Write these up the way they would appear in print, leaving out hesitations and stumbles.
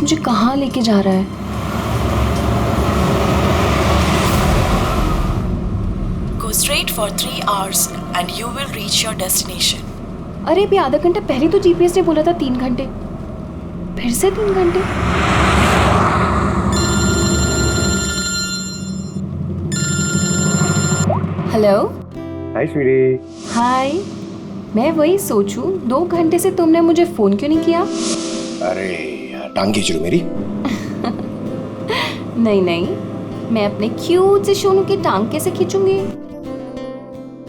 मुझे कहाँ लेके जा रहा है? Go straight for 3 hours and you will reach your destination. अरे अभी आधा घंटा पहले तो जीपीएस ने बोला था 3 घंटे, फिर से 3 घंटे। हेलो। हाय स्वीटी। हाय। मैं वही सोचूं 2 घंटे से तुमने मुझे फोन क्यों नहीं किया? अरे यार टांग खींच लो मेरी। नहीं नहीं, मैं अपने क्यूट से सोनू की टांग कैसे खींचूंगी?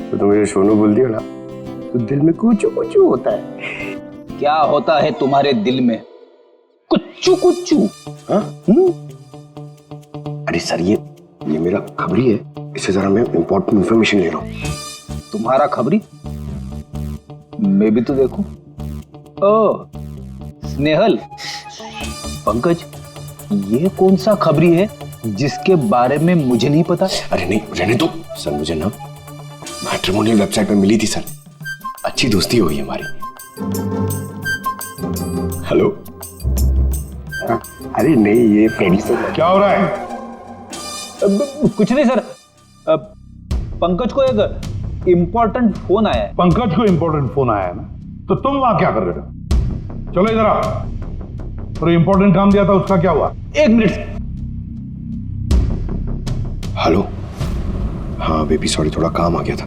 तो तुम मुझे सोनू बोल दियो ना तो दिल में कुचू कुचू होता है। क्या होता है तुम्हारे दिल में? कुच्चू कुच्चू। हाँ? अरे सर ये मेरा खबरी है, इससे जरा मैं इम्पोर्टेंट इंफॉर्मेशन ले रहा हूँ। तुम्हारा खबरी? मैं भी तो देखूं। ओ स्नेहल, पंकज, ये कौन सा खबरी है जिसके बारे में मुझे नहीं पता? अरे नहीं रहने दो सर, मुझे ना मैट्रिमोनियल वेबसाइट पे मिली थी सर, अच्छी दोस्ती हुई हमारी। हेलो। हाँ, अरे नहीं ये फ्रेंड सर। क्या हो रहा है? कुछ नहीं सर, पंकज को एक इम्पोर्टेंट फोन आया है। पंकज को इम्पोर्टेंट फोन आया है ना, तो तुम वहां क्या कर रहे थे? चलो इधर आओ। और इम्पोर्टेंट काम दिया था उसका क्या हुआ? 1 मिनट। हेलो। हाँ बेबी सॉरी, थोड़ा काम आ गया था।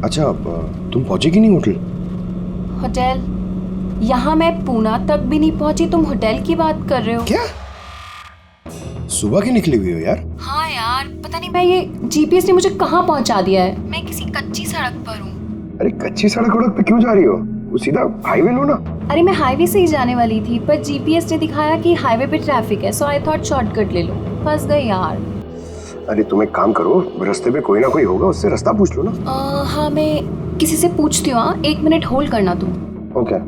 अच्छा तुम पहुंचे कि नहीं होटल? होटल? यहाँ मैं पूना तक भी नहीं पहुंची, तुम होटल की बात कर रहे हो? क्या सुबह की निकली हुई हो यार? हाँ यार, पता नहीं मैं ये जीपीएस ने मुझे कहाँ पहुंचा दिया है। मैं किसी कच्ची सड़क पर हूँ। अरे कच्ची सड़क पे क्यों जा रही हो? वो सीधा हाईवे लो ना। अरे मैं हाईवे से ही जाने वाली थी, पर जीपीएस ने दिखाया कि हाईवे पे ट्रैफिक है, सो आई थॉट शॉर्टकट ले लो। फंस गई यार। अरे तुम एक काम करो, रास्ते पे कोई ना कोई होगा, उससे रास्ता पूछ लो ना। हाँ मैं किसी से पूछती हूँ। 1 मिनट होल्ड करना तुम। ओके।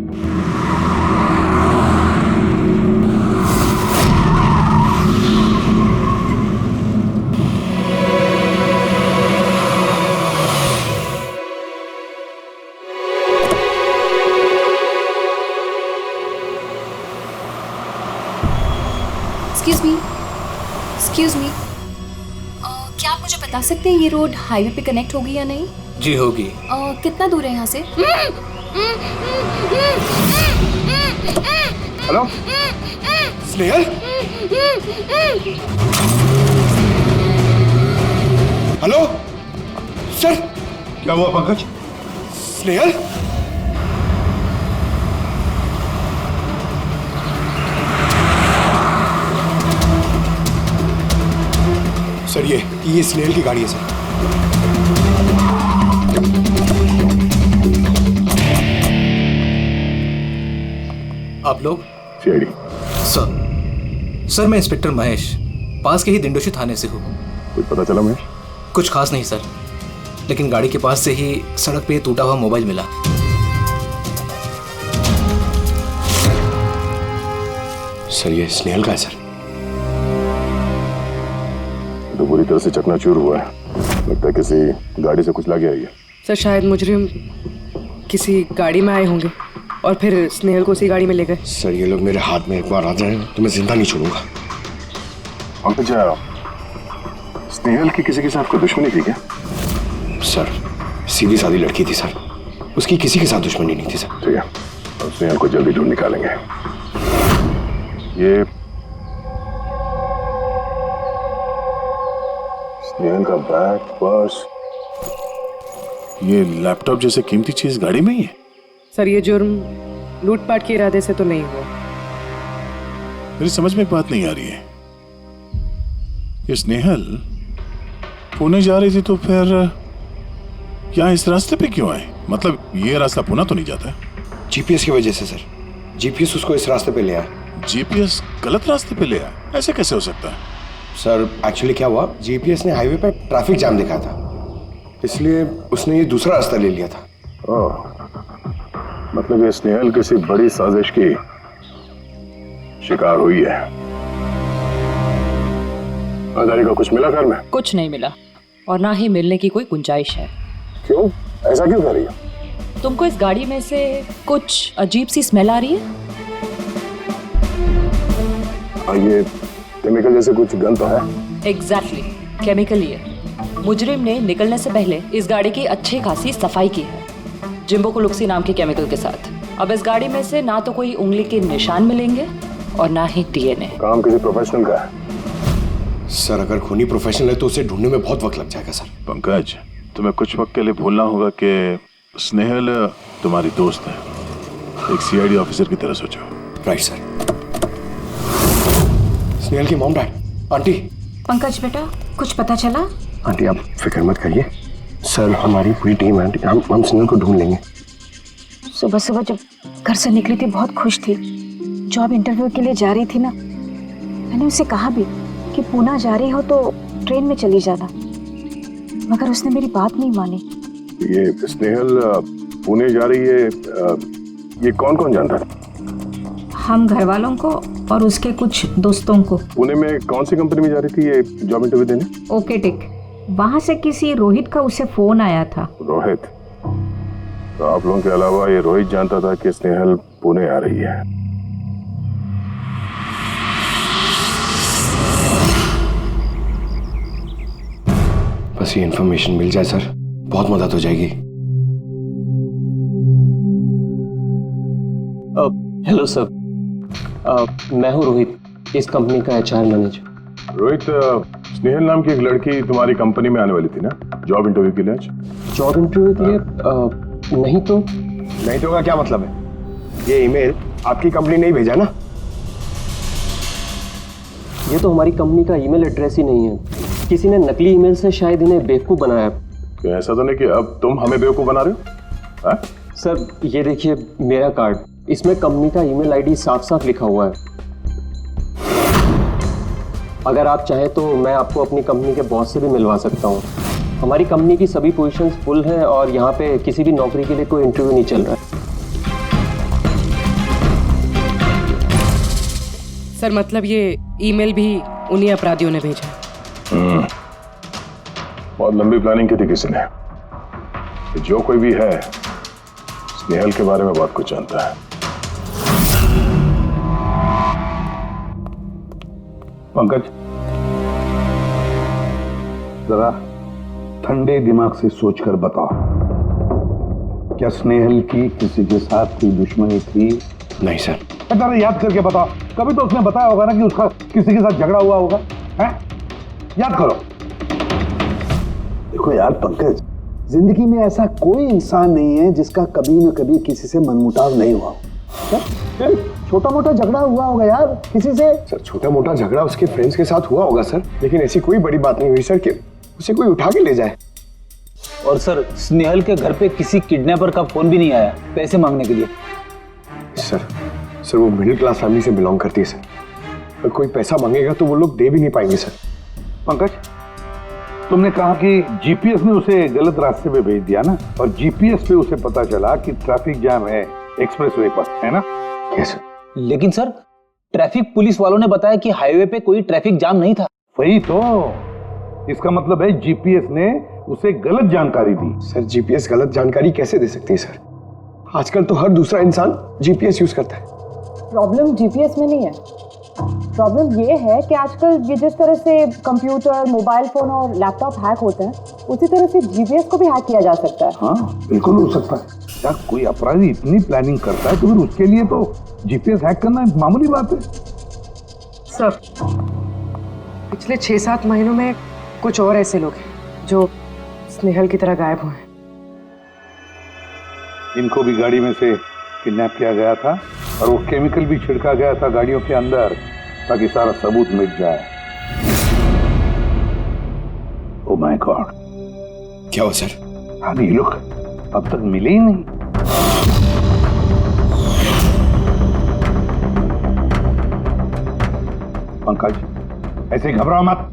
एक्सक्यूज मी, क्या आप मुझे बता सकते हैं ये रोड हाईवे पे कनेक्ट होगी या नहीं? जी होगी। कितना दूर है यहाँ से? हेलो स्नेहल। Hello sir. क्या हुआ पंकज? स्नेहल। सर ये स्नेहल की गाड़ी है सर। आप लोग? सीआईडी। सर मैं इंस्पेक्टर महेश, पास के ही दिंडोशी थाने से हूँ। कुछ पता चला महेश? कुछ खास नहीं सर, लेकिन गाड़ी के पास से ही सड़क पे टूटा हुआ मोबाइल मिला। सर ये स्नेहल का है सर। तो पूरी तरह से चकनाचूर हुआ है, लगता है किसी गाड़ी से कुचला गया है। सर शायद मुजरिम किसी गाड़ी में आए होंगे और फिर स्नेहल को उसी गाड़ी में ले गए। सर ये लोग मेरे हाथ में एक बार आ जाए तो मैं जिंदा नहीं छोड़ूंगा। पंकज, स्नेहल की किसी के साथ कोई दुश्मनी थी क्या? सर सीधी सादी लड़की थी सर, उसकी किसी के साथ दुश्मनी नहीं थी सर। ठीक है, अब स्नेहल को जल्दी ढूंढ निकालेंगे। ये स्नेहल का बैग, पर्स, ये लैपटॉप जैसे कीमती चीज गाड़ी में ही है। सर ये जुर्म लूटपाट के इरादे से तो नहीं हुआ। मेरी समझ में एक बात नहीं आ रही है, ये स्नेहल पुणे जा रही थी तो फिर यहाँ इस रास्ते पे क्यों आए? मतलब ये रास्ता पुणे तो नहीं जाता? जीपीएस की वजह से सर, जीपीएस उसको इस रास्ते पे ले आया। जीपीएस गलत रास्ते पे ले आया, ऐसे कैसे हो सकता है? सर एक्चुअली क्या हुआ, जीपीएस ने हाईवे पे ट्रैफिक जाम दिखाया था, इसलिए उसने ये दूसरा रास्ता ले लिया था। ओह, मतलब ये स्नेहल किसी बड़ी साजिश की शिकार हुई है। आजारी का कुछ मिला घर में? कुछ नहीं मिला और ना ही मिलने की कोई गुंजाइश है। क्यों, ऐसा क्यों कर रही हो? तुमको इस गाड़ी में से कुछ अजीब सी स्मेल आ रही है? और ये केमिकल जैसे कुछ गन तो है? एग्जैक्टली, केमिकल ही है। मुजरिम ने निकलने से पहले इस गाड़ी की अच्छी खासी सफाई की है, जिम्बो कुलुक्सी नाम के केमिकल के साथ। अब इस गाड़ी में से ना तो कोई उंगली के निशान मिलेंगे और ना ही डीएनए। काम किसी प्रोफेशनल का है सर। अगर खूनी प्रोफेशनल है तो उसे ढूंढने में बहुत वक्त लग जाएगा सर। पंकज, तुम्हें कुछ वक्त के लिए भूलना होगा कि स्नेहल तुम्हारी दोस्त है। एक सीआईडी ऑफिसर की तरह सोचो। Right sir. स्नेहल की मॉम डैड, आंटी। पंकज बेटा, कुछ पता चला? आंटी आप फिक्र मत करिए सर, हमारी पूरी टीम है आंटी, हम स्नेहल को ढूंढ लेंगे। सुबह सुबह जब घर से निकली थी बहुत खुश थी। जॉब इंटरव्यू के लिए जा रही थी ना, मैंने उसे कहा भी कि पूना जा रही हो तो ट्रेन में चली जाना, मगर उसने मेरी बात नहीं मानी। ये स्नेहल पुणे जा रही है, ये कौन कौन जानता है? हम घर वालों को और उसके कुछ दोस्तों को। पुणे में कौन सी कंपनी में जा रही थी ये जॉब इंटरव्यू देने? ओके टिक। वहां से किसी रोहित का उसे फोन आया था। रोहित? तो आप लोगों के अलावा ये रोहित जानता था कि स्नेहल पुणे आ रही है। बस ये इन्फॉर्मेशन मिल जाए सर, बहुत मदद हो जाएगी। हेलो सर, मैं हूँ रोहित, इस कंपनी का HR मैनेजर। रोहित, स्नेहल नाम की एक लड़की तुम्हारी कंपनी में आने वाली थी ना जॉब इंटरव्यू के लिए आज? जॉब इंटरव्यू के लिए? नहीं तो। नहीं तो का क्या मतलब है? ये ईमेल आपकी कंपनी ने ही भेजा ना? ये तो हमारी कंपनी का ईमेल एड्रेस ही नहीं है, किसी ने नकली ईमेल से शायद इन्हें बेवकूफ़ बनाया। क्या ऐसा तो नहीं कि अब तुम हमें बेवकूफ़ बना रहे हो? सर ये देखिए मेरा कार्ड, इसमें कंपनी का ईमेल आईडी साफ साफ लिखा हुआ है। अगर आप चाहें तो मैं आपको अपनी कंपनी के बॉस से भी मिलवा सकता हूँ। हमारी कंपनी की सभी पोजीशंस फुल हैं और यहाँ पे किसी भी नौकरी के लिए कोई इंटरव्यू नहीं चल रहा है। सर मतलब ये ईमेल भी उन्हीं अपराधियों ने भेजा। बहुत लंबी प्लानिंग की थी किसी ने। जो कोई भी है स्नेहल के बारे में बहुत कुछ जानता है। पंकज, जरा ठंडे दिमाग से सोचकर बताओ, क्या स्नेहल की किसी के साथ कोई दुश्मनी थी? नहीं सर। जरा याद करके बताओ, कभी तो उसने बताया होगा ना कि उसका किसी के साथ झगड़ा हुआ होगा, हैं? याद करो। देखो यार पंकज, जिंदगी में ऐसा कोई इंसान नहीं है जिसका कभी न कभी किसी से मनमुटाव नहीं हुआ। छोटा मोटा झगड़ा हुआ होगा यार किसी से। सर छोटा मोटा झगड़ा उसके फ्रेंड्स के साथ हुआ होगा सर, लेकिन ऐसी कोई बड़ी बात नहीं हुई सर कि उसे कोई उठा के ले जाए। और सर स्नेहल के घर पे किसी किडनैपर का फोन भी नहीं आया पैसे मांगने के लिए। सर वो मिडिल क्लास फैमिली से बिलोंग करती है सर, अगर कोई पैसा मांगेगा तो वो लोग दे भी नहीं पाएंगे सर। पंकज, तुमने कहा कि जीपीएस ने उसे गलत रास्ते पे भेज दिया ना, और जीपीएस पे उसे पता चला कि ट्रैफिक जाम है एक्सप्रेसवे पर, है ना? यस। लेकिन सर ट्रैफिक पुलिस वालों ने बताया कि हाईवे पे कोई ट्रैफिक जाम नहीं था। वही तो, इसका मतलब है जीपीएस ने उसे गलत जानकारी दी। सर जीपीएस गलत जानकारी कैसे दे सकती है सर? आजकल तो हर दूसरा इंसान जीपीएस यूज करता है। प्रॉब्लम जीपीएस में नहीं है, प्रॉब्लम ये है कि आजकल ये जिस तरह से कंप्यूटर, मोबाइल फोन और लैपटॉप हैक होते हैं, उसी तरह से जीपीएस को भी हैक किया जा सकता है। हाँ बिल्कुल हो सकता है। क्या कोई अपराधी इतनी प्लानिंग करता है तो फिर उसके लिए तो जीपीएस हैक करना एक मामूली बात है। सर पिछले 6-7 महीनों में कुछ और ऐसे लोग हैं जो स्नेहल की तरह गायब हुए हैं। इनको भी गाड़ी में से किडनैप किया गया था और वो केमिकल भी छिड़का गया था गाड़ियों के अंदर ताकि सारा सबूत मिट जाए। ओह माय गॉड, क्या हुआ सर? अभी ये लोग अब तक मिले ही नहीं। पंकज ऐसे घबराओ मत,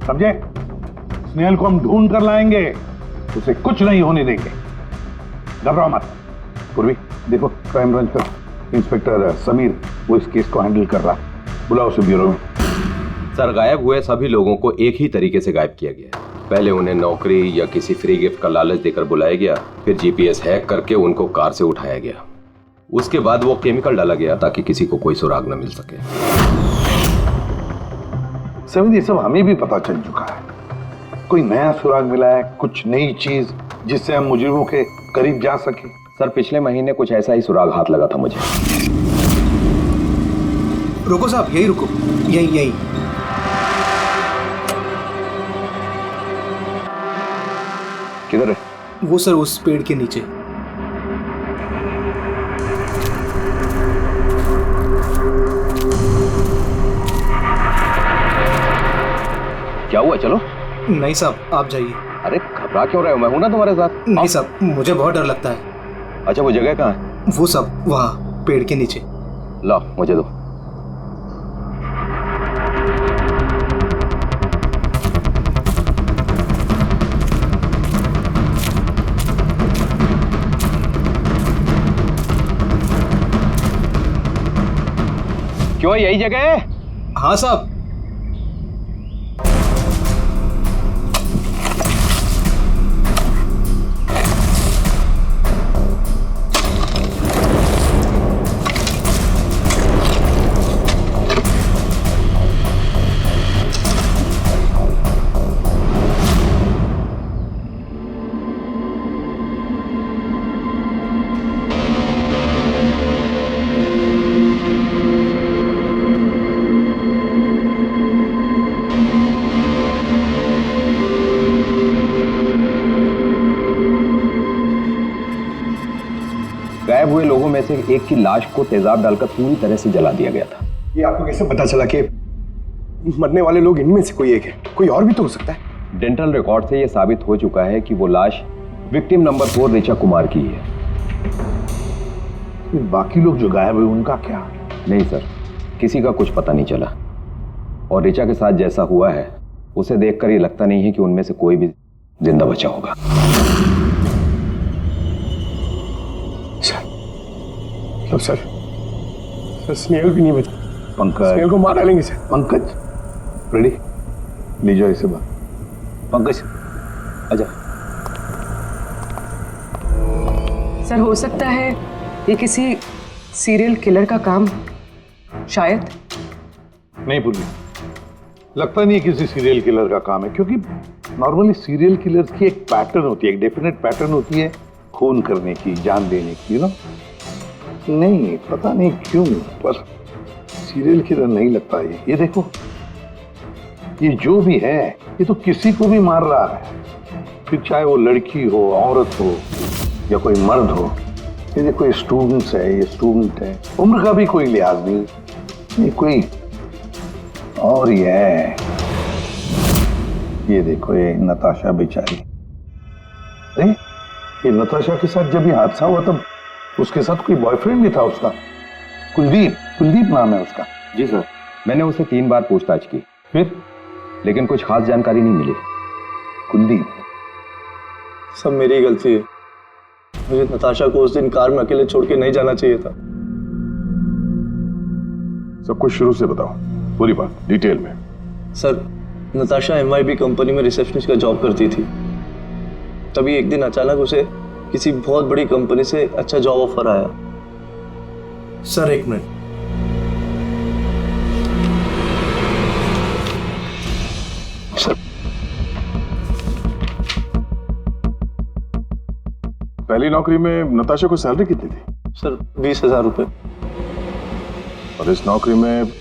समझे? स्नेहल को हम ढूंढ कर लाएंगे, उसे कुछ नहीं होने देंगे, घबराओ मत। पूर्वी देखो, क्राइम ब्रांच का इंस्पेक्टर समीर वो इस केस को हैंडल कर रहा, बुलाओ उसे ब्यूरो में। सर गायब हुए सभी लोगों को एक ही तरीके से गायब किया गया है। पहले उन्हें नौकरी या किसी फ्री गिफ्ट का लालच देकर बुलाया गया, फिर जीपीएस हैक करके उनको कार से उठाया गया, उसके बाद वो केमिकल डाला गया ताकि किसी को कोई सुराग न मिल सके। समीर, ये सब हमें भी पता चल चुका है। कोई नया सुराग मिला है, कुछ नई चीज जिससे हम मुजरिमों के करीब जा सके? सर पिछले महीने कुछ ऐसा ही सुराग हाथ लगा था मुझे। रुको साहब, यही रुको, यही। किधर है? वो सर उस पेड़ के नीचे। क्या हुआ? चलो। नहीं साहब, आप जाइए। अरे घबरा क्यों रहे हो? मैं हूं ना तुम्हारे साथ। नहीं साहब, मुझे बहुत डर लगता है। अच्छा वो जगह कहाँ है? वो साहब वहाँ पेड़ के नीचे। लो मुझे दो। क्यों यही जगह है? हाँ साहब। गायब हुए लोगों में से एक की लाश को तेजाब डालकर पूरी तरह से जला दिया गया था। ये आपको कैसे पता चला कि मरने वाले लोग इनमें से कोई एक है? कोई और भी तो हो सकता है। डेंटल रिकॉर्ड से यह साबित हो चुका है कि वो लाश विक्टिम नंबर 4 ऋचा कुमार की है। बाकी लोग जो गायब हुए उनका क्या? नहीं सर, किसी का कुछ पता नहीं चला। और ऋचा के साथ जैसा हुआ है उसे देखकर ये लगता नहीं है कि उनमें से कोई भी जिंदा बचा होगा। सर स्नेहल भी नहीं बचा। पंकज, स्नेहल को मार डालेंगे सर। पंकज रेडी, ले जाओ इसे बाहर। पंकज आजा। सर हो सकता है ये किसी सीरियल किलर का काम, शायद। नहीं पूर्वी, लगता नहीं है किसी सीरियल किलर का काम है, क्योंकि नॉर्मली सीरियल किलर्स की एक पैटर्न होती है, एक डेफिनेट पैटर्न होती है खून करने की, जान देने की, ना। नहीं पता नहीं क्यों, पर सीरियल किलर नहीं लगता ये देखो, ये जो भी है ये तो किसी को भी मार रहा है, फिर चाहे वो लड़की हो, औरत हो या कोई मर्द हो। ये देखो, ये स्टूडेंट्स है, ये स्टूडेंट है, उम्र का भी कोई लिहाज नहीं, ये कोई और ही है। ये देखो, ये नताशा बेचारी। अरे ये नताशा के साथ जब ये हादसा हुआ तब उसके साथ कोई बॉयफ्रेंड भी था उसका, कुलदीप नाम है उसका। जी सर, मैंने उसे 3 बार पूछताछ की, फिर लेकिन कुछ खास जानकारी नहीं मिली। कुलदीप? सब मेरी गलती है, मुझे नताशा को उस दिन कार में अकेले छोड़ के नहीं जाना चाहिए था। सब कुछ शुरू से बताओ, पूरी बात डिटेल में। सर, नताशा MYB कंपनी में रिसेप्शनिस्ट का जॉब करती थी। तभी एक दिन अचानक उसे किसी बहुत बड़ी कंपनी से अच्छा जॉब ऑफर आया। सर एक मिनट। सर, पहली नौकरी में नताशा को सैलरी कितनी थी? सर 20,000 रुपए। और इस नौकरी में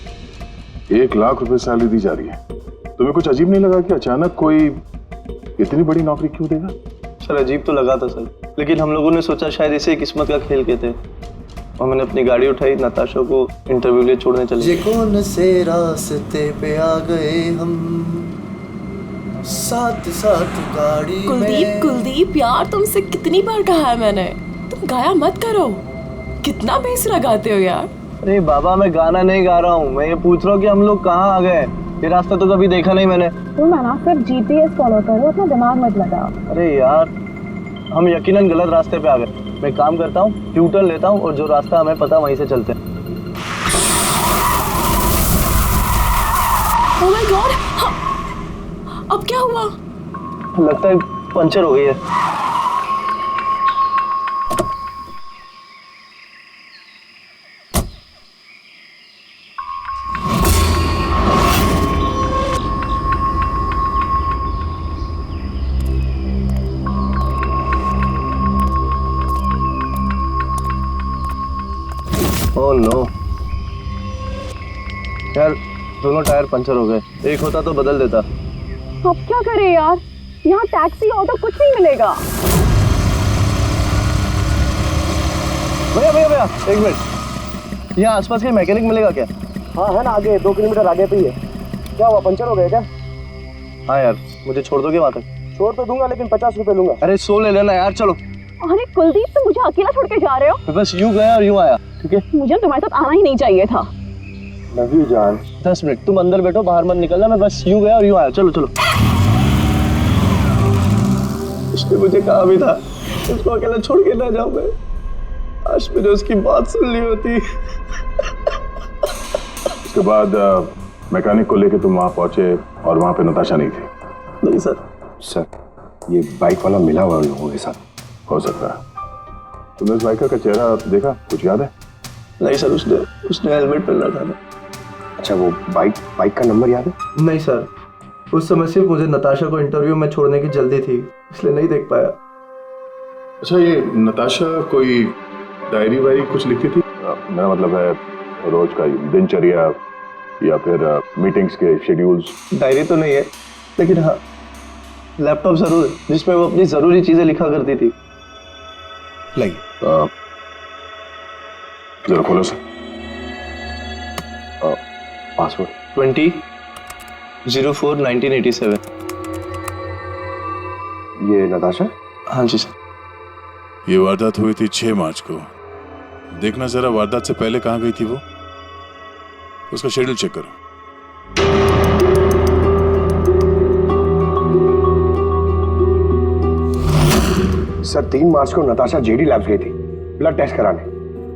1 लाख रुपए सैलरी दी जा रही है। तुम्हें कुछ अजीब नहीं लगा कि अचानक कोई इतनी बड़ी नौकरी क्यों देगा? सर अजीब तो लगा था सर, लेकिन हम लोगों ने सोचा शायद इसे किस्मत का खेल कहते हैं, और मैंने अपनी गाड़ी उठाई, नताशा को इंटरव्यू के लिए छोड़ने चले। ये कौन से रास्ते पे आ गए हम, साथ साथ गाड़ी में। कुलदीप यार, तुमसे कितनी बार कहा है मैंने, तुम गाया मत करो, कितना बेसुरा गाते हो यार। अरे बाबा, मैं गाना नहीं गा रहा हूँ, मैं ये पूछ रहा हूँ कि हम लोग कहाँ आ गए। ये रास्ता तो कभी देखा नहीं मैंने। तुम ना सिर्फ GPS फॉलो करो, अपना दिमाग मत लगाओ। अरे यार, हम यकीनन गलत रास्ते पे आ गए। मैं काम करता हूँ, ट्यूटर लेता हूँ और जो रास्ता हमें पता वहीं से चलते हैं। ओह माय गॉड, अब क्या हुआ? लगता है पंचर हो गई है। ओह नो यार, दोनों टायर पंचर हो गए। एक होता तो बदल देता। अब क्या करें यार, यहाँ टैक्सी ऑटो कुछ नहीं मिलेगा। भैया भैया भैया, एक मिनट, यहाँ आसपास कहीं मैकेनिक मिलेगा क्या? हाँ है ना, आगे 2 किलोमीटर आगे पे ही है। क्या हुआ, पंचर हो गया क्या? हाँ यार, मुझे छोड़ दोगे वहाँ तक? छोड़ तो दूंगा, लेकिन 50 रुपए लूंगा। अरे 100 ले लेना यार, चलो। अरे कुलदीप, तुम मुझे अकेला छोड़ के जा रहे हो? मैं बस यूं गया और यूं आया, ठीक है? मुझे तुम्हारे साथ आना ही नहीं चाहिए था। लव यू जान। 10 मिनट तुम अंदर बैठो, बाहर मत निकलना। मैं बस यूं गया और यूं आया। चलो चलो। उसने मुझे कहा भी था उसको अकेला छोड़ के ना जाऊं मैं। आज मैंने उसकी बात सुन ली होती। उसके बाद मैकेनिक को लेके तुम वहां पहुंचे और वहां पे नताशा नहीं थी? नहीं सर। सर, ये बाइक वाला मिला हुआ लोगों के साथ। हो सकता है। तुमने उस बाइकर का चेहरा देखा, कुछ याद है? नहीं सर, उसने हेलमेट पहन रखा था। अच्छा, वो बाइक का नंबर याद है? नहीं सर, उस समय सिर्फ मुझे नताशा को इंटरव्यू में छोड़ने की जल्दी थी, इसलिए नहीं देख पाया। अच्छा, ये नताशा कोई डायरी वायरी कुछ लिखती थी? मेरा मतलब है रोज का दिनचर्या या फिर मीटिंग्स के शेड्यूल्स। डायरी तो नहीं है, लेकिन हाँ लैपटॉप जरूर है, जिसमें वो अपनी जरूरी चीजें लिखा करती थी। लाइए, जरा खोलो सर। पासवर्ड 20/04/1987। ये नताशा? हाँ जी सर। ये वारदात हुई थी 6 मार्च को। देखना जरा वारदात से पहले कहाँ गई थी वो, उसका शेड्यूल चेक करो। सर, 3 मार्च को नताशा जेडी लैब्स गई थी ब्लड टेस्ट कराने।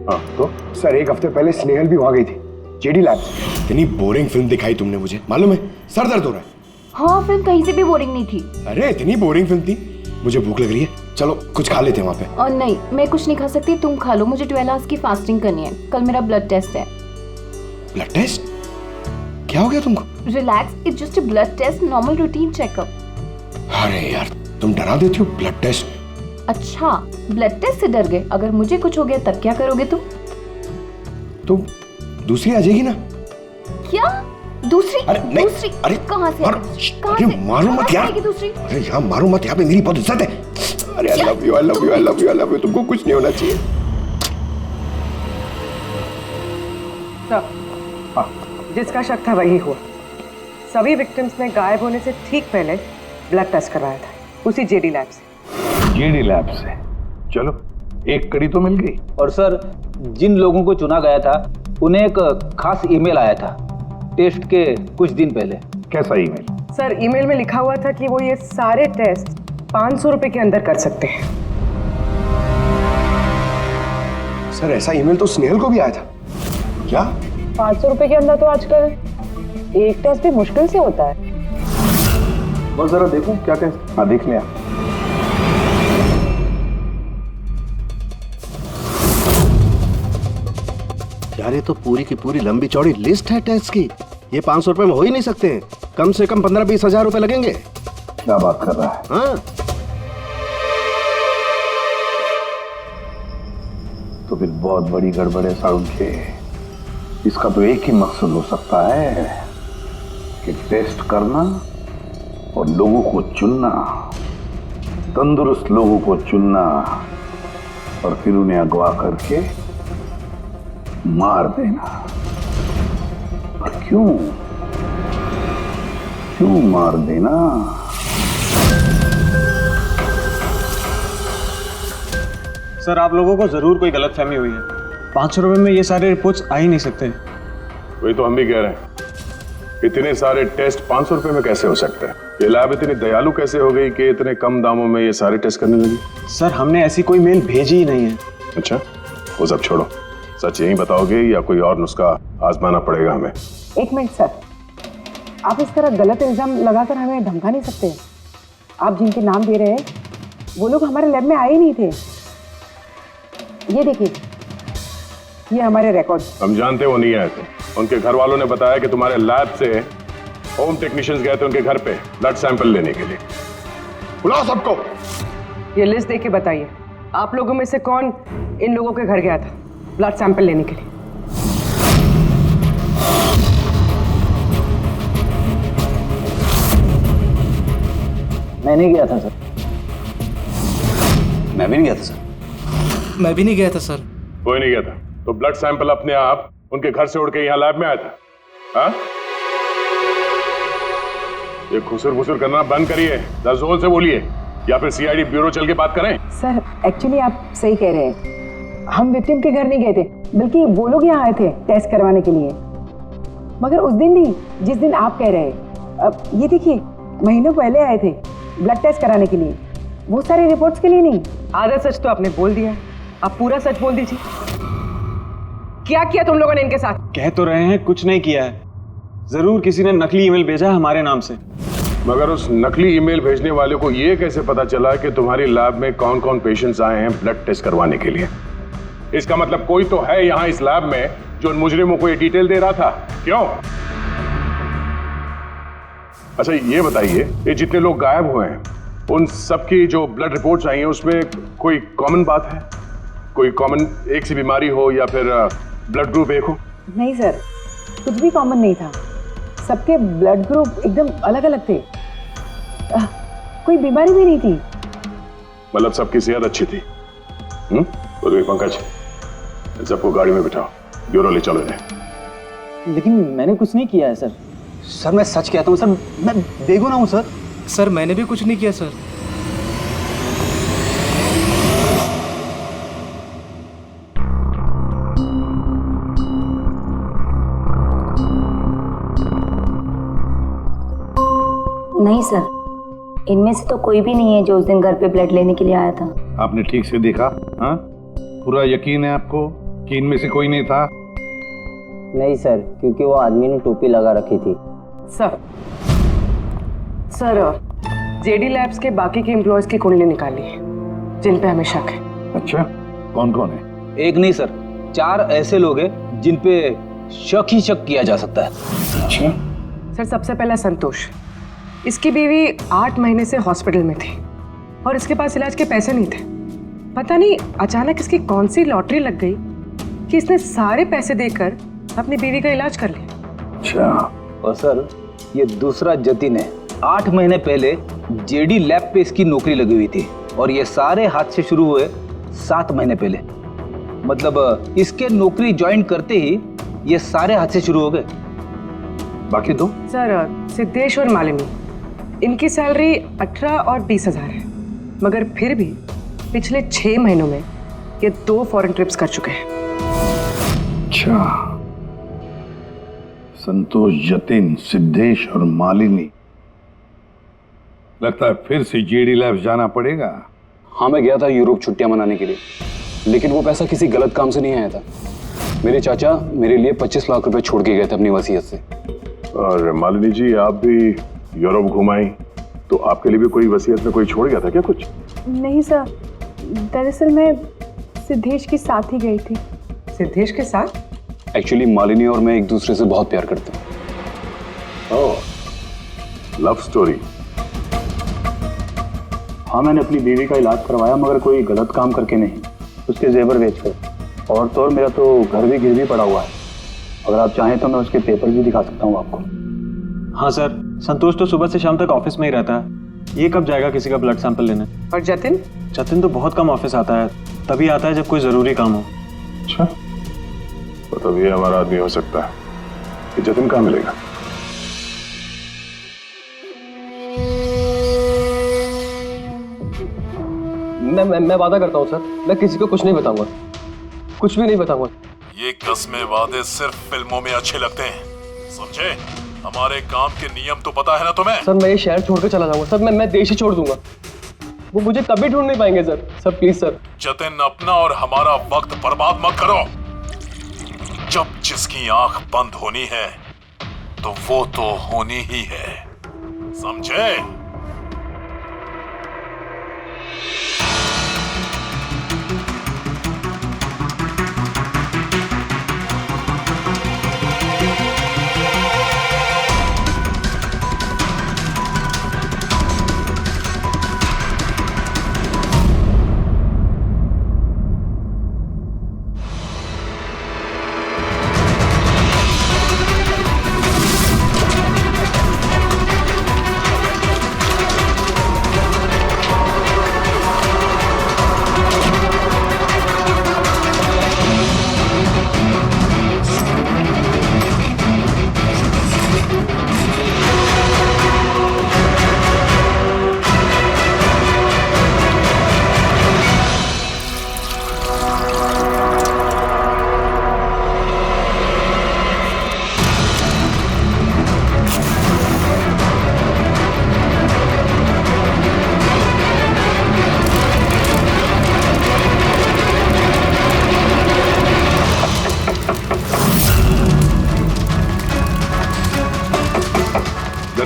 हाँ तो? सर, 1 हफ्ते पहले स्नेहल भी वहां गई थी जेडी लैब्स। इतनी बोरिंग फिल्म दिखाई तुमने मुझे, मालूम है? सर दर्द हो रहा है। हाँ, फिल्म कहीं से भी बोरिंग नहीं थी। अरे इतनी बोरिंग फिल्म थी। मुझे भूख लग रही है, चलो कुछ खा लेते हैं वहाँ पे। और नहीं, मैं कुछ नहीं खा सकती, तुम खा लो। मुझे 12 आवर्स की फास्टिंग करनी है, कल मेरा ब्लड टेस्ट है। Blood test? क्या हो गया तुमको? Relax, it's just a blood test, normal routine checkup. अरे यार, तुम डरा देती हो। Blood test? अच्छा, ब्लड टेस्ट से डर गए। अगर मुझे कुछ हो गया तब क्या करोगे तुम? तुम दूसरी आ जाएगी ना? क्या दूसरी? अरे नहीं, दूसरी? अरे कहाँ से? अरे मारो मत यार। दूसरी? अरे यहाँ मारो मत, यहाँ पे मेरी बहुत इज्जत है। अरे I love you, I love you, I love you, I love you. तुमको कुछ नहीं होना चाहिए। सब जिसका शक था वही हुआ। सभी विक्टिम्स ने गायब होने से ठीक पहले ब्लड टेस्ट करवाया था, उसी जेडी लैब से। जेडी लैब से? चलो, एक कड़ी तो मिल गई। और सर, जिन लोगों को चुना गया था उन्हें एक खास ईमेल आया था टेस्ट के कुछ दिन पहले। कैसा ईमेल? सर, ईमेल में लिखा हुआ था कि वो ये सारे टेस्ट 500 रुपए के अंदर कर सकते हैं। सर, ऐसा ईमेल तो स्नेहल को भी आया था। क्या 500 रुपए के अंदर तो आजकल एक टेस्ट भी मुश्किल से होता है। बस जरा देखो क्या टेस्ट। हाँ, देख लिया। यार, ये तो पूरी की पूरी लंबी चौड़ी लिस्ट है टेस्ट की। ये 500 रुपए में हो ही नहीं सकते हैं। कम से कम 15-20 हजार रुपए लगेंगे। क्या बात कर रहा है? हाँ, तो फिर बहुत बड़ी गड़बड़ है सारुण के। इसका तो एक ही मकसद हो सकता है कि टेस्ट करना और लोगों को चुनना, तंदुरुस्त लोगों को चुनना और फिर उन्हें अगवा करके मार देना। और क्यों मार देना? सर, आप लोगों को जरूर कोई गलतफहमी हुई है। 500 रुपए में ये सारे रिपोर्ट्स आ ही नहीं सकते। वही तो हम भी कह रहे हैं। इतने सारे टेस्ट 500 रुपए में कैसे हो सकते हैं? ये लैब इतनी दयालु कैसे हो गई कि इतने कम दामों में ये सारे टेस्ट करने लगी? सर, हमने ऐसी कोई मेल भेजी ही नहीं है। अच्छा, वो सब छोड़ो। सच यही बताओगे या कोई और नुस्खा आजमाना पड़ेगा हमें? एक मिनट सर, आप इस तरह गलत इल्जाम लगाकर हमें धमका नहीं सकते। आप जिनके नाम दे रहे हैं वो लोग हमारे लैब में आए ही नहीं थे। ये देखिए, ये हमारे रिकॉर्ड। हम जानते वो नहीं आए थे। उनके घर वालों ने बताया कि तुम्हारे लैब से होम टेक्नीशियंस गए थे उनके घर पे ब्लड सैंपल लेने के लिए। बुलाओ सबको। ये लिस्ट देख के बताइए, आप लोगों में से कौन इन लोगों के घर गया था ब्लड सैंपल लेने के लिए? मैं नहीं गया था सर। मैं भी नहीं गया था सर। मैं भी नहीं गया था सर। कोई नहीं गया था तो ब्लड सैंपल अपने आप उनके घर से उड़ के यहाँ लैब में आया था? हाँ? ये खुसर फुसर करना बंद करिए, जोर से बोलिए, या फिर सीआईडी ब्यूरो चल के बात करें। सर एक्चुअली आप सही कह रहे हैं, हम विक्टिम के घर नहीं गए थे, बल्कि वो लोग यहाँ आए थे टेस्ट करवाने के लिए। मगर उस दिन नहीं जिस दिन आप कह रहे हैं। अब ये देखिए, महीनों पहले आए थे ब्लड टेस्ट कराने के लिए, वो सारे रिपोर्ट्स के लिए नहीं। आधा सच तो आपने बोल दिया, अब पूरा सच बोल दीजिए। क्या किया तुम लोगों ने इनके साथ? कह तो रहे हैं कुछ नहीं किया है, जरूर किसी ने नकली ईमेल भेजा है हमारे नाम से। मगर उस नकली ईमेल भेजने वाले को ये कैसे पता चला कि तुम्हारी लैब में कौन कौन पेशेंट्स आए हैं ब्लड टेस्ट करवाने के लिए? इसका मतलब कोई तो है यहाँ इस लैब में जो उन मुजरिमों को ये डिटेल दे रहा था, क्यों? अच्छा ये बताइए, ये जितने लोग गायब हुए हैं उन सबकी जो ब्लड रिपोर्ट्स आई हैं उसमें कोई कॉमन बात है? कोई कॉमन एक सी बीमारी हो या फिर ब्लड ग्रुप एक हो? नहीं सर, कुछ भी कॉमन नहीं था, सबके ब्लड ग्रुप एकदम अलग अलग थे। कोई बीमारी भी नहीं थी। मतलब सबकी सेहत अच्छी थी? तो पंकज, सबको गाड़ी में बिठाओ, ब्यूरो ले चलो इन्हें। लेकिन मैंने कुछ नहीं किया है सर। सर मैं सच कहता हूँ सर, मैं बेगुनाह हूँ सर। सर मैंने भी कुछ नहीं किया सर। नहीं सर, इनमें से तो कोई भी नहीं है जो उस दिन घर पे ब्लड लेने के लिए आया था। आपने ठीक से देखा? हाँ, पूरा यकीन है आपको कि इनमें से कोई नहीं था? नहीं सर, क्योंकि वो आदमी ने टोपी लगा रखी थी। सर जेडी लैब्स के बाकी के एम्प्लॉयज की कुंडली निकाली है जिन पे हमें शक है। अच्छा, कौन कौन है? एक नहीं सर, 4 ऐसे लोग हैं जिन पे शक ही शक किया जा सकता है। अच्छा सर, सबसे पहला संतोष, इसकी बीवी 8 महीने से हॉस्पिटल में थी और इसके पास इलाज के पैसे नहीं थे। पता नहीं अचानक इसकी कौन सी लॉटरी लग गई कि इसने सारे पैसे देकर अपनी बीवी का इलाज कर लिया। अच्छा। और सर ये दूसरा जतिन है, 8 महीने पहले जेडी लैब पे इसकी नौकरी लगी हुई थी और ये सारे हादसे शुरू हुए 7 महीने पहले। मतलब इसके नौकरी ज्वाइन करते ही ये सारे हादसे शुरू हो गए। बाकी 2? सर सिद्धेश और मालिनी, इनकी सैलरी 18 और 20 हजार है, मगर फिर भी पिछले 6 महीनों में ये 2 फॉरेन ट्रिप्स कर चुके हैं। अच्छा, संतोष, जतिन, सिद्धेश और मालिनी, लगता है फिर से जेडी लैब्स जाना पड़ेगा। हाँ, मैं गया था यूरोप छुट्टियां मनाने के लिए, लेकिन वो पैसा किसी गलत काम से नहीं आया था। मेरे चाचा मेरे लिए 25 लाख रुपए छोड़ के गए थे अपनी वसीयत से। और मालिनी जी, आप भी यूरोप घुमाई, तो आपके लिए भी कोई वसीयत में कोई छोड़ गया था क्या कुछ? नहीं सर, दरअसल मैं सिद्धेश के साथ ही गई थी। सिद्धेश के साथ? एक्चुअली मालिनी और मैं एक दूसरे से बहुत प्यार करते हैं। ओह, लव स्टोरी। हाँ, मैंने अपनी बीवी का इलाज करवाया, मगर कोई गलत काम करके नहीं, उसके जेवर बेचकर। और तो और मेरा तो घर भी गिरवी पड़ा हुआ है, अगर आप चाहें तो मैं उसके पेपर भी दिखा सकता हूँ आपको। हाँ सर, संतोष तो सुबह से शाम तक ऑफिस में ही रहता है, ये कब जाएगा किसी का ब्लड सैंपल लेने? और जतिन? जतिन तो बहुत कम ऑफिस आता है, तभी आता है जब कोई जरूरी काम हो। अच्छा, तो तब ये हमारा आदमी हो सकता है। ये जतिन कहाँ मिलेगा? मैं वादा करता हूँ सर, मैं किसी को कुछ नहीं बताऊंगा, कुछ भी नहीं बताऊंगा। ये कस्में वादे सिर्फ फिल्मों में अच्छे लगते हैं, समझे? हमारे काम के नियम तो पता है ना तुम्हें? सर मैं ये शहर छोड़कर चला जाऊंगा सर, मैं देश ही छोड़ दूंगा, वो मुझे कभी ढूंढ नहीं पाएंगे sir. Sir please sir. Jatin, अपना और हमारा वक्त बर्बाद मत करो। जब जिसकी आंख बंद होनी है तो वो तो होनी ही है, समझे?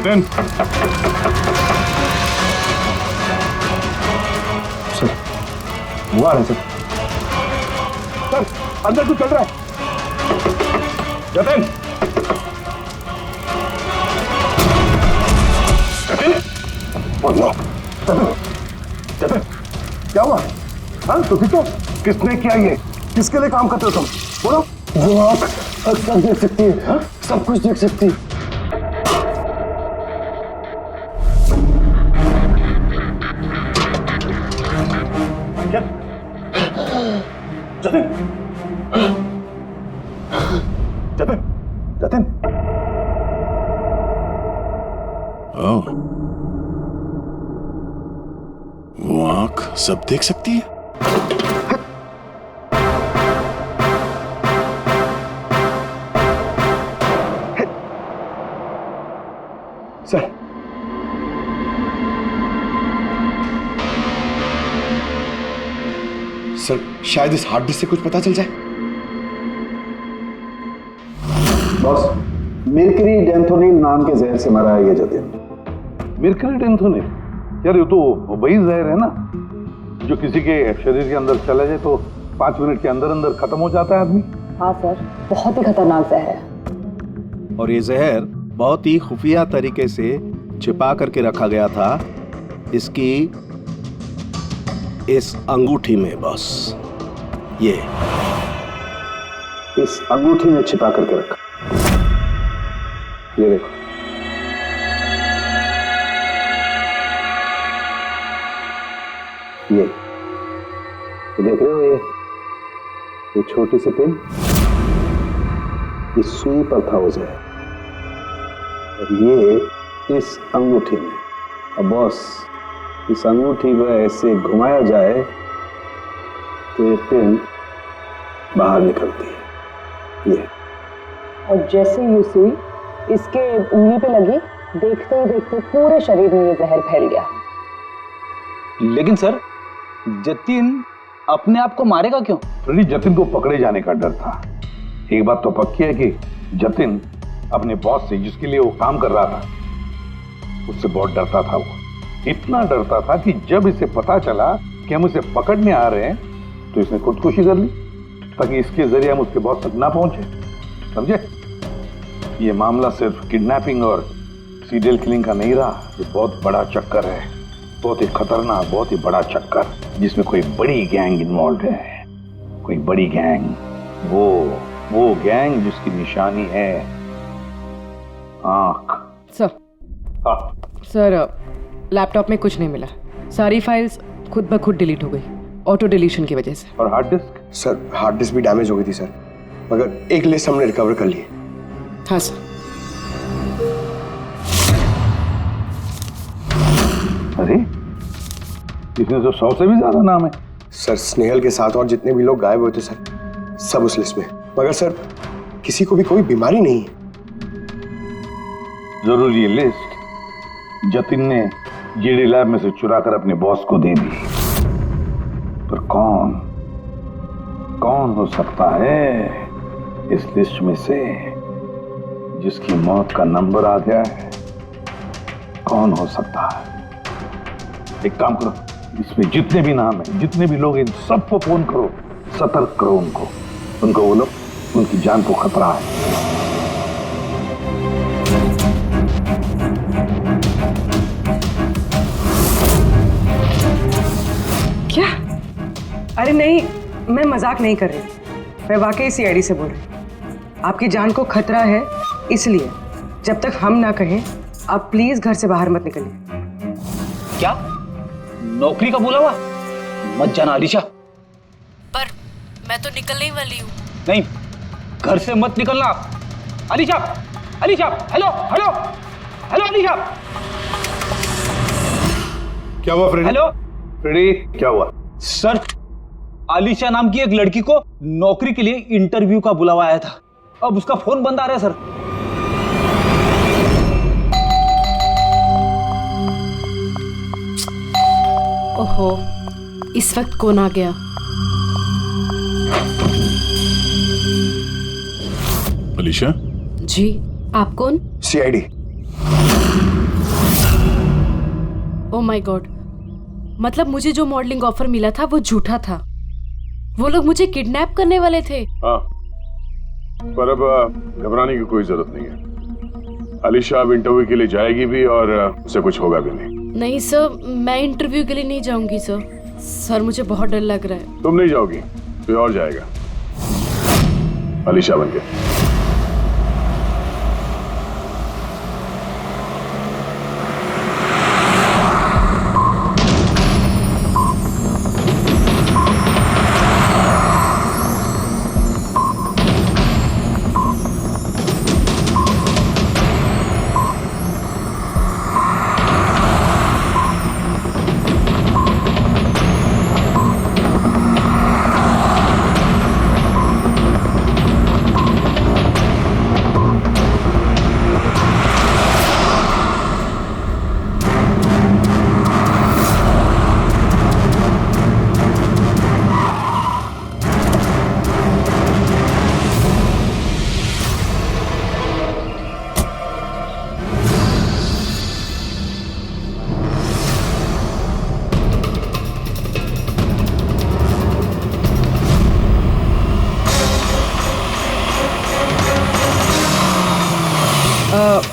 जतिन, सर वो आ रहे सर। सर अंदर कुछ चल रहा है। जतिन, जतिन, जतिन, क्या हुआ? हाँ तो ठीक हो? किसने किया ये? किसके लिए काम करते हो तुम? बोलो। वो आँख सब देख सकती है। हाँ? सब कुछ देख सकती है। जतिन, जतिन, जतिन। ओह, वो आंख सब देख सकती है। सर सर शायद इस हार्ड डिस्क से कुछ पता चल जाए। बॉस, मिर्करी डेंथोनिल नाम के जहर से मरा है ये जतिन। मिर्करी डेंथोनिल? यार ये तो वही जहर है ना जो किसी के शरीर के अंदर चला जाए तो 5 मिनट के अंदर अंदर खत्म हो जाता है आदमी। हाँ सर, बहुत ही खतरनाक जहर है। और ये जहर बहुत ही खुफिया तरीके से छिपा करके रखा गया था इसकी इस अंगूठी में। बॉस, ये इस अंगूठी में छिपा करके रखा। ये देखो, ये देख रहे हो? ये छोटी सी पिन, इस सुई पर था वो जहर, और ये इस अंगूठी में। अब बॉस, इस अंगूठी को ऐसे घुमाया जाए तो ये पिन बाहर निकलती है। ये और जैसे ये सुई इसके उंगली पे लगी, देखते ही देखते पूरे शरीर में ये जहर फैल गया। लेकिन सर, जतिन अपने आप को मारेगा क्यों? फ्रेडी, जतिन को पकड़े जाने का डर था। एक बात तो पक्की है कि जतिन अपने बॉस से, जिसके लिए वो काम कर रहा था, उससे बहुत डरता था। वो इतना डरता था कि जब इसे पता चला कि हम उसे पकड़ने आ रहे हैं तो इसने खुदकुशी कर ली ताकि इसके जरिए हम उसके बॉस तक ना पहुंचे। समझे? ये मामला सिर्फ किडनैपिंग और सीरियल किलिंग का नहीं रहा, ये बहुत बड़ा चक्कर है, बहुत ही खतरनाक, बहुत ही बड़ा चक्कर, जिसमें कोई बड़ी गैंग इन्वॉल्व है। कोई बड़ी गैंग, वो गैंग जिसकी निशानी है आंख। सर, सर लैपटॉप में कुछ नहीं मिला। सारी फाइल्स खुद ब खुद डिलीट हो गई, ऑटो डिलीशन की वजह से। और hard disk? Sir hard disk भी डैमेज हो गई थी सर, मगर एक लिस्ट हमने रिकवर कर ली है। हाँ सर। अरे इसमें तो 100 से भी ज्यादा नाम है। सर स्नेहल के साथ और जितने भी लोग गायब हुए थे सर, सब उस लिस्ट में। मगर सर किसी को भी कोई बीमारी नहीं है। जरूर ये लिस्ट जतिन ने जीडी लैब में से चुरा कर अपने बॉस को दे दी। पर कौन हो सकता है इस लिस्ट में से जिसकी मौत का नंबर आ गया है? कौन हो सकता है? एक काम करो, इसमें जितने भी नाम है, जितने भी लोग हैं, सबको फोन करो, सतर्क करो उनको बोलो उनकी जान को खतरा है। क्या? अरे नहीं, मैं मजाक नहीं कर रही, मैं वाकई सीआईडी से बोल रही। आपकी जान को खतरा है, इसलिए जब तक हम ना कहें आप प्लीज घर से बाहर मत निकलिए। क्या नौकरी का बोला हुआ? मत जाना अलीशा। पर मैं तो निकलने ही वाली हूँ। नहीं, घर से मत निकलना। Alisha, Alisha, hello hello hello Alisha. क्या हुआ फ्रेडी? हेलो फ्रेडी, क्या हुआ? सर, आलिशा नाम की एक लड़की को नौकरी के लिए इंटरव्यू का बुलावा आया था। अब उसका फोन बंद आ रहा है सर। ओहो, इस वक्त कौन आ गया? अलीशा? जी, आप कौन? सीआईडी। ओह माय गॉड, मतलब मुझे जो मॉडलिंग ऑफर मिला था वो झूठा था। वो लोग मुझे किडनैप करने वाले थे। हाँ, पर अब घबराने की कोई जरूरत नहीं है। अलीशा अब इंटरव्यू के लिए जाएगी भी और उसे कुछ होगा भी नहीं। नहीं सर, मैं इंटरव्यू के लिए नहीं जाऊंगी सर। सर मुझे बहुत डर लग रहा है। तुम नहीं जाओगी, कोई और जाएगा अलीशा बनके।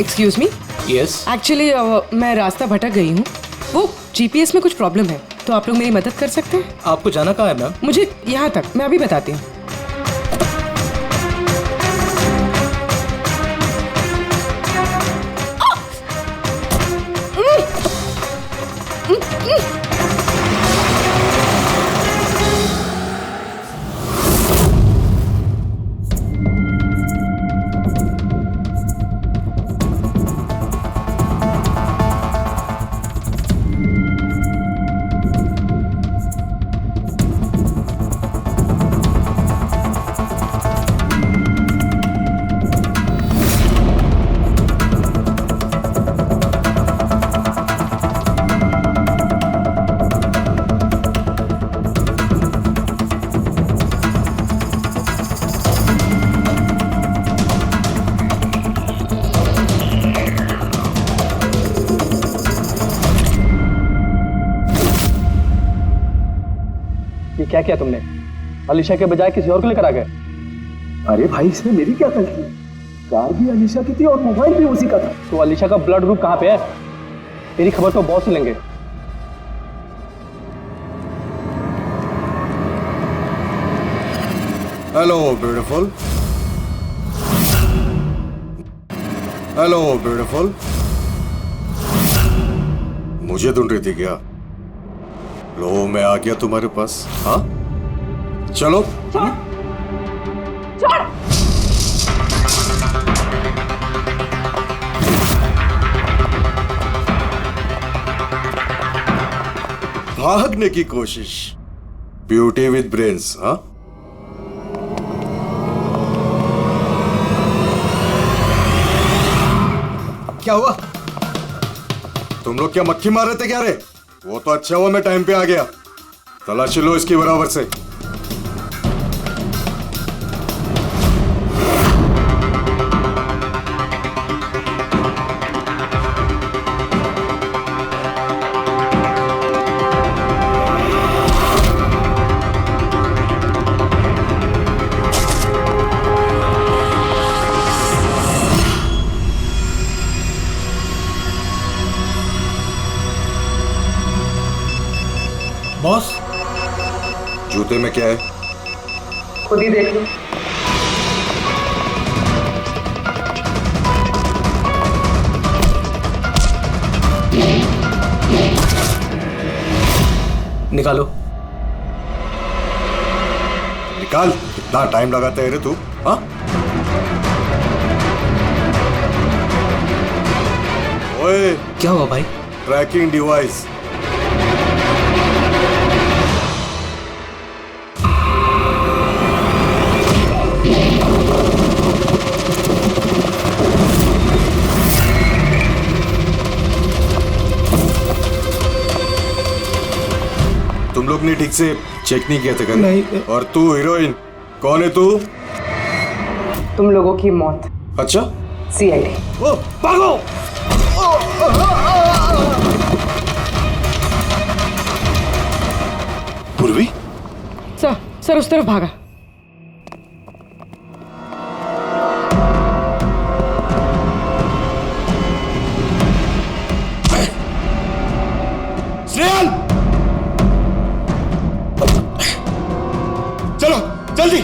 Excuse me. यस। एक्चुअली मैं रास्ता भटक गई हूँ। वो जीपीएस में कुछ प्रॉब्लम है, तो आप लोग मेरी मदद कर सकते हैं? आपको जाना कहाँ है मैम? मुझे यहाँ तक, मैं अभी बताती हूँ। क्या किया तुमने? अलीशा के बजाय किसी और को लेकर आ गए? अरे भाई, इसमें मेरी क्या गलती? कार भी अलीशा की थी और मोबाइल भी उसी का था। तो अलीशा का ब्लड ग्रुप कहाँ पे है? तेरी खबर तो बॉस ही लेंगे। Hello beautiful. Hello beautiful. मुझे ढूंढ रही थी क्या? लो, मैं आ गया तुम्हारे पास। हाँ, चलो। भागने की कोशिश। Beauty with brains. हाँ, क्या हुआ? तुम लोग क्या मक्खी मार रहे थे क्या रे? वो तो अच्छा हुआ मैं टाइम पे आ गया। तलाशी लो इसकी बराबर से। बॉस, जूते में क्या है? खुद ही देख लो। निकालो। निकाल। कितना टाइम लगाता है रे तू? हाँ, ओए, क्या हुआ भाई? Tracking device. तुम लोग ने ठीक से चेक नहीं किया था क्या? नहीं। और तू हीरोइन, कौन है तू? तुम लोगों की मौत। अच्छा, सीआईडी। ओ, भागो! पूर्वी? सर उस तरफ भागा। स्नेहल, चलो जल्दी।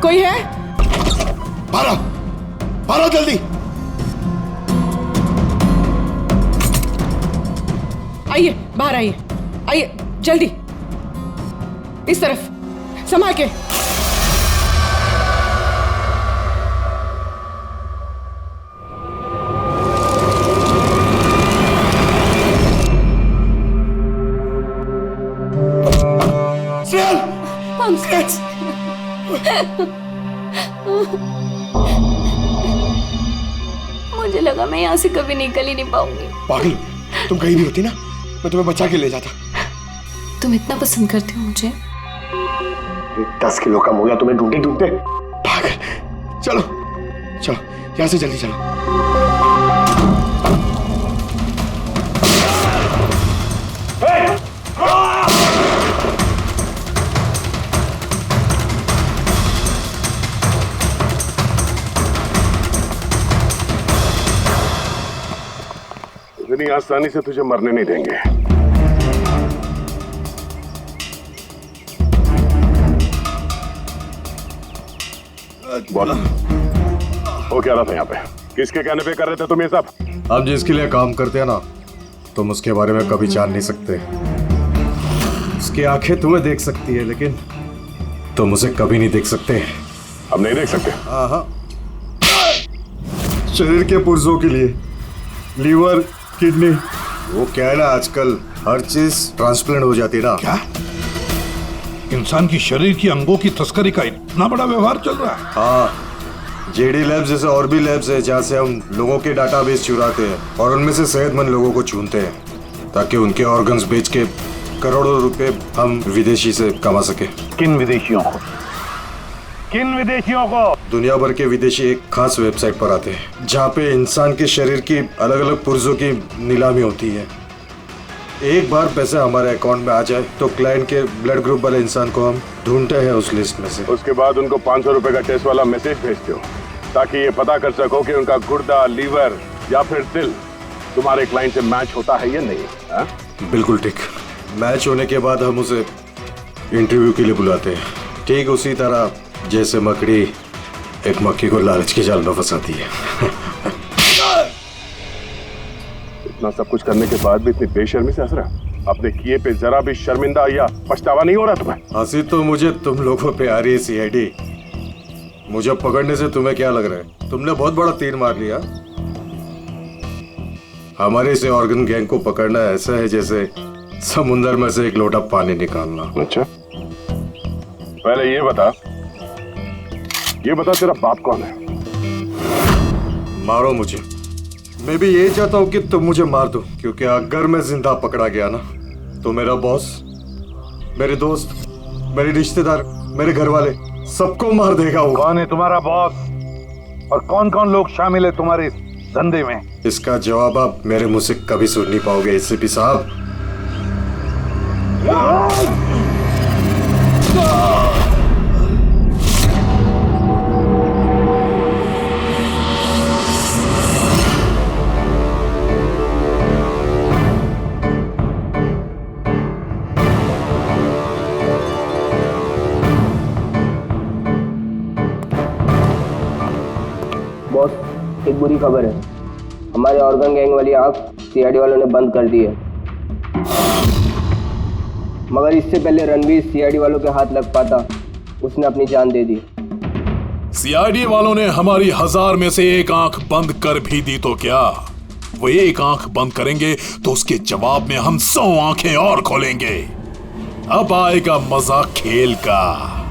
कोई है? भारो जल्दी। आइए, बाहर आइए, आइए जल्दी, इस तरफ, संभाल के। पंकज, मुझे लगा मैं यहाँ से कभी निकल ही नहीं पाऊंगी। पागल, तुम कहीं भी होती ना, मैं तुम्हें बचा के ले जाता। तुम इतना पसंद करते हो मुझे? 10 किलो कम हो गया तुम्हें ढूंढते ढूंढते। पागल, चलो चलो यहाँ से जल्दी चलो। इतनी आसानी से तुझे मरने नहीं देंगे। बोलो, वो क्या रहा था यहाँ पे? किसके कहने पे कर रहे थे तुम ये सब? हम जिसके लिए काम करते हैं ना, तुम उसके बारे में कभी जान नहीं सकते। उसकी आंखें तुम्हें देख सकती है, लेकिन तुम उसे कभी नहीं देख सकते। हम नहीं देख सकते? हाँ, शरीर के पुर्जों के लिए लीवर, किडनी, वो क्या है ना, आजकल हर चीज ट्रांसप्लांट हो जाती है ना। क्या? इंसान की शरीर की अंगों की तस्करी का इतना बड़ा व्यवहार चल रहा है? हाँ, जेडी लैब्स जैसे और भी लैब्स है जहाँ से हम लोगों के डाटाबेस चुराते हैं और उनमें से सेहतमंद लोगों को चुनते हैं ताकि उनके ऑर्गन्स बेच के करोड़ों रुपए हम विदेशी से कमा सके। किन विदेशियों को? किन विदेशियों को? दुनिया भर के विदेशी एक खास वेबसाइट पर आते हैं जहाँ पे इंसान के शरीर की अलग अलग पुर्जों की नीलामी होती है। एक बार पैसे हमारे अकाउंट में आ जाए तो क्लाइंट के ब्लड ग्रुप वाले इंसान को हम ढूंढते हैं उस लिस्ट में से। उसके बाद उनको 500 रुपए का टेस्ट वाला मैसेज भेजते हो ताकि ये पता कर सको कि उनका गुर्दा, लीवर या फिर दिल तुम्हारे क्लाइंट से मैच होता है या नहीं। हा? बिल्कुल ठीक। मैच होने के बाद हम उसे इंटरव्यू के लिए बुलाते हैं, ठीक उसी तरह जैसे मकड़ी एक मक्खी को लालच के जाल में फंसाती है। इतना सब कुछ करने के बाद भी इतनी बेशर्मी से हंस रहा? अपने किए पे जरा भी शर्मिंदा या पछतावा नहीं हो रहा तुम्हें? हंसी तो मुझे तुम लोगों पे आ रही है सीआईडी। मुझे पकड़ने से तुम्हें क्या लग रहा है? तुमने बहुत बड़ा तीर मार लिया। हमारे इसे ऑर्गन गैंग को पकड़ना ऐसा है जैसे समुंदर में से एक लोटा पानी निकालना। अच्छा, पहले ये बता तेरा बाप कौन है? मारो मुझे। मैं भी यही चाहता हूँ कि तुम मुझे मार दो, क्योंकि अगर मैं जिंदा पकड़ा गया ना तो मेरा बॉस, मेरे दोस्त, मेरे रिश्तेदार, मेरे घर वाले सबको मार देगा वो। कौन है तुम्हारा बॉस और कौन कौन लोग शामिल है तुम्हारे इस धंधे में? इसका जवाब आप मेरे मुंह से कभी सुन नहीं पाओगे एसीपी साहब। बॉस, एक बुरी खबर है। हमारे ऑर्गन गैंग वाली आग सीआईडी वालों ने बंद कर दी है, मगर इससे पहले रणवीर सीआईडी वालों के हाथ लग पाता, उसने अपनी जान दे दी। सीआईडी वालों ने हमारी 1000 में से एक आंख बंद कर भी दी तो क्या, वो एक आंख बंद करेंगे तो उसके जवाब में हम 100 आंखें और खोलेंगे। अब आएगा मजा खेल का।